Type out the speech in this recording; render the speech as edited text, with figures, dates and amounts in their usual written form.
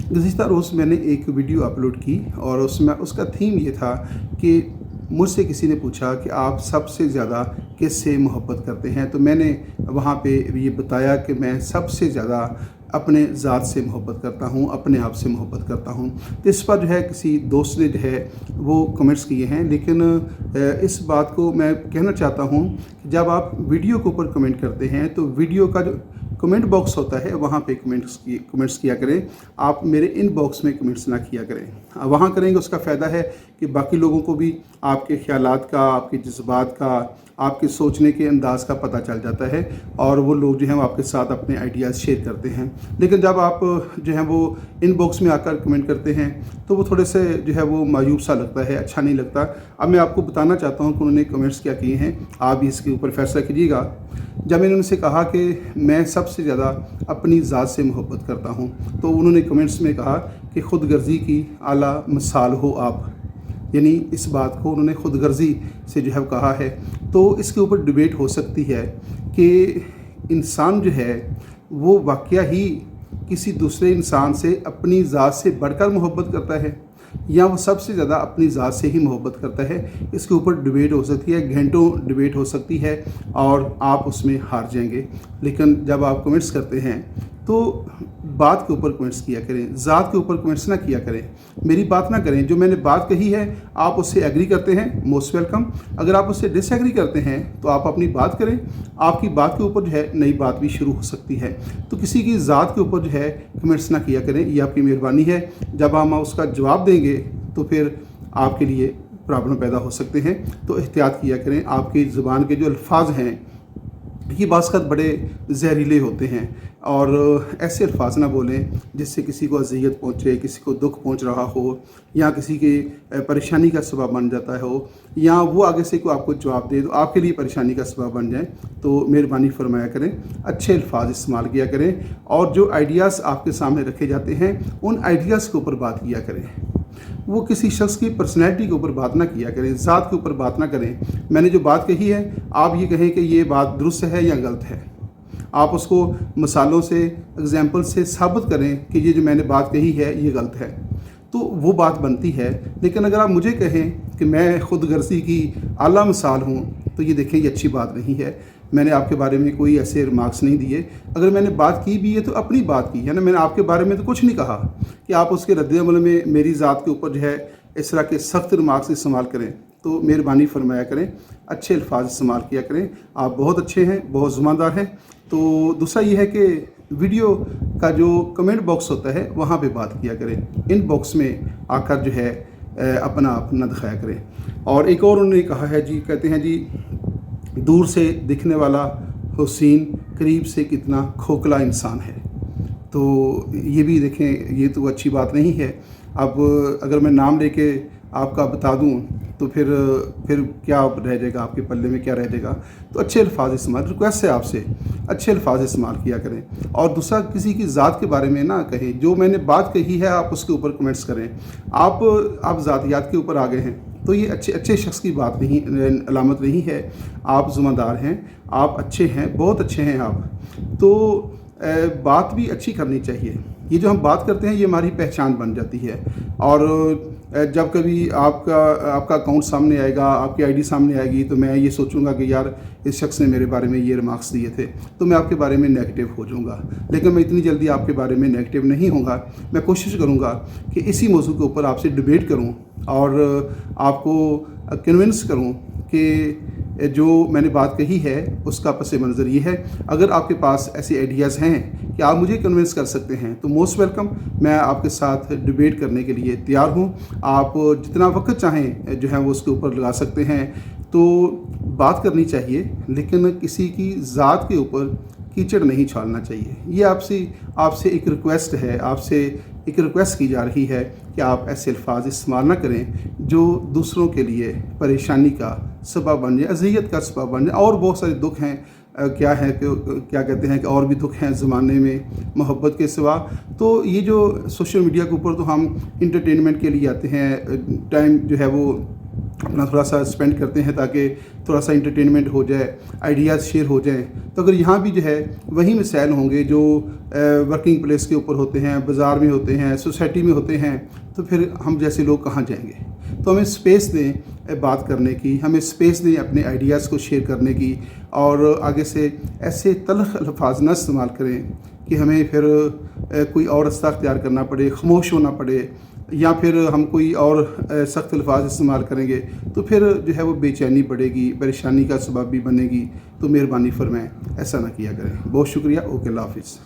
गुज़िश्ता रोज़ मैंने एक video upload की और उसमें उसका थीम ये था कि मुझसे किसी ने पूछा कि आप सबसे ज़्यादा किससे मोहब्बत करते हैं। तो मैंने वहाँ पे ये बताया कि मैं सबसे ज़्यादा अपने ज़ात से मोहब्बत करता हूँ, अपने आप से मोहब्बत करता हूँ। तो इस पर जो है किसी दोस्त ने जो है वो कमेंट्स किए हैं, लेकिन इस बात को मैं कहना चाहता हूँ कि जब आप वीडियो के ऊपर कमेंट करते हैं तो वीडियो का जो कमेंट बॉक्स होता है वहाँ पे कमेंट्स किया करें। आप मेरे इनबॉक्स में कमेंट्स ना किया करें। वहाँ करेंगे उसका फ़ायदा है कि बाकी लोगों को भी आपके ख़यालात का, आपके जज्बात का, आपके सोचने के अंदाज़ का पता चल जाता है और वो लोग जो हैं वो आपके साथ अपने आइडियाज़ शेयर करते हैं। लेकिन जब आप जो है वो इनबॉक्स में आकर कमेंट करते हैं तो वो थोड़े से जो है वो मायूब सा लगता है, अच्छा नहीं लगता। अब मैं आपको बताना चाहता हूँ कि उन्होंने कमेंट्स क्या किए हैं, आप भी इसके ऊपर फैसला कीजिएगा। जब मैंने उनसे कहा कि मैं सबसे ज़्यादा अपनी ज़ात से मोहब्बत करता हूँ, तो उन्होंने कमेंट्स में कहा कि ख़ुद गर्ज़ी की आला मिसाल हो आप। यानी इस बात को उन्होंने ख़ुद गर्ज़ी से जो है कहा है। तो इसके ऊपर डिबेट हो सकती है कि इंसान जो है वो वाक़या ही किसी दूसरे इंसान से अपनी ज़ात से बढ़कर मोहब्बत करता है या वो सबसे ज़्यादा अपनी ज़ात से ही मोहब्बत करता है। इसके ऊपर डिबेट हो सकती है, घंटों डिबेट हो सकती है और आप उसमें हार जाएंगे। लेकिन जब आप कमेंट्स करते हैं तो बात के ऊपर कमेंट्स किया करें, ज़ात के ऊपर कमेंट्स ना किया करें, मेरी बात ना करें। जो मैंने बात कही है आप उससे एग्री करते हैं, मोस्ट वेलकम। अगर आप उससे डिसएग्री करते हैं तो आप अपनी बात करें, आपकी बात के ऊपर जो है नई बात भी शुरू हो सकती है। तो किसी की ज़ात के ऊपर जो है कमेंट्स ना किया करें, ये आपकी मेहरबानी है। जब हम उसका जवाब देंगे तो फिर आपके लिए प्रॉब्लम पैदा हो सकते हैं, तो एहतियात किया करें। आपकी ज़ुबान के जो अल्फाज हैं ये बाज़ बड़े जहरीले होते हैं और ऐसे अल्फाज ना बोलें जिससे किसी को अज़ियत पहुँचे, किसी को दुख पहुँच रहा हो या किसी की परेशानी का सबब बन जाता हो या वो आगे से कोई आपको जवाब दे तो आपके लिए परेशानी का सबब बन जाए। तो मेहरबानी फरमाया करें, अच्छे अल्फाज इस्तेमाल किया करें और जो आइडियाज़ आपके सामने रखे जाते हैं उन आइडियाज़ के ऊपर बात किया करें। वो किसी शख्स की पर्सनैलिटी के ऊपर बात ना किया करें, ज़ात के ऊपर बात ना करें। मैंने जो बात कही है आप ये कहें कि ये बात दुरुस्त है या गलत है, आप उसको मिसालों से, एग्जाम्पल से साबित करें कि ये जो मैंने बात कही है ये गलत है, तो वो बात बनती है। लेकिन अगर आप मुझे कहें कि मैं ख़ुद गर्ज़ी की आला मिसाल हूँ तो ये देखें ये अच्छी बात नहीं है। मैंने आपके बारे में कोई ऐसे रिमार्क्स नहीं दिए। अगर मैंने बात की भी है तो अपनी बात की है ना, मैंने आपके बारे में तो कुछ नहीं कहा कि आप उसके रद्द-ए-अमल में मेरी ज़ात के ऊपर जो है इस तरह के सख्त रिमार्क्स इस्तेमाल करें। तो मेहरबानी फरमाया करें, अच्छे अल्फाज इस्तेमाल किया करें। आप बहुत अच्छे हैं, बहुत ज़िम्मेदार हैं। तो दूसरा ये है कि वीडियो का जो कमेंट बॉक्स होता है वहाँ पे बात किया करें, इन बॉक्स में आकर जो है अपना आप न दिखाया करें। और एक और उन्होंने कहा है जी, कहते हैं जी दूर से दिखने वाला हुसैन करीब से कितना खोखला इंसान है। तो ये भी देखें, ये तो अच्छी बात नहीं है। अब अगर मैं नाम लेके आपका बता दूं तो फिर क्या रह जाएगा, आपके पल्ले में क्या रह जाएगा। तो अच्छे अल्फाज इस्तेमाल, रिक्वेस्ट है आपसे, अच्छे अल्फाज इस्तेमाल किया करें। और दूसरा, किसी की ज़ात के बारे में ना कहें। जो मैंने बात कही है आप उसके ऊपर कमेंट्स करें। आप ज़ातियात के ऊपर आ गए हैं तो ये अच्छे शख्स की बात नहीं, अलामत नहीं है। आप ज़िम्मेदार हैं, आप अच्छे हैं, बहुत अच्छे हैं आप। तो बात भी अच्छी करनी चाहिए। ये जो हम बात करते हैं ये हमारी पहचान बन जाती है। और जब कभी आपका अकाउंट सामने आएगा, आपकी आईडी सामने आएगी तो मैं ये सोचूंगा कि यार इस शख्स ने मेरे बारे में ये रिमार्क्स दिए थे, तो मैं आपके बारे में नेगेटिव हो जाऊंगा। लेकिन मैं इतनी जल्दी आपके बारे में नेगेटिव नहीं होऊंगा। मैं कोशिश करूंगा कि इसी मौजू के ऊपर आपसे डिबेट करूं और आपको कन्विंस करूं कि जो मैंने बात कही है उसका पस मंज़र ये है। अगर आपके पास ऐसे आइडियाज़ हैं कि आप मुझे कन्विंस कर सकते हैं तो मोस्ट वेलकम, मैं आपके साथ डिबेट करने के लिए तैयार हूँ। आप जितना वक्त चाहें जो है वो उसके ऊपर लगा सकते हैं। तो बात करनी चाहिए लेकिन किसी की ज़ात के ऊपर कीचड़ नहीं छालना चाहिए। ये आपसे एक रिक्वेस्ट है, आपसे एक रिक्वेस्ट की जा रही है कि आप ऐसे अल्फाज इस्तेमाल ना करें जो दूसरों के लिए परेशानी का सबब बन जाए, अज़ियत का सबब बन जाए। और बहुत सारे दुख हैं, क्या कहते हैं कि और भी दुख हैं ज़माने में मोहब्बत के सिवा। तो ये जो सोशल मीडिया के ऊपर तो हम इंटरटेनमेंट के लिए आते हैं, टाइम जो है वो اپنا تھوڑا سا اسپینڈ کرتے ہیں تاکہ تھوڑا سا انٹرٹینمنٹ ہو جائے، آئیڈیاز شیئر ہو جائیں. تو اگر یہاں بھی جو ہے وہی مسائل ہوں گے جو ورکنگ پلیس کے اوپر ہوتے ہیں، بازار میں ہوتے ہیں، سوسائٹی میں ہوتے ہیں، تو پھر ہم جیسے لوگ کہاں جائیں گے؟ تو ہمیں اسپیس دیں بات کرنے کی، ہمیں اسپیس دیں اپنے آئیڈیاز کو شیئر کرنے کی، اور آگے سے ایسے تلخ الفاظ نہ استعمال کریں کہ ہمیں پھر کوئی اور رستہ اختیار کرنا پڑے، خاموش ہونا پڑے، یا پھر ہم کوئی اور سخت الفاظ استعمال کریں گے تو پھر جو ہے وہ بے چینی بڑھے گی، پریشانی کا سبب بھی بنے گی. تو مہربانی فرمائیں ایسا نہ کیا کریں. بہت شکریہ. اوکے، اللہ حافظ.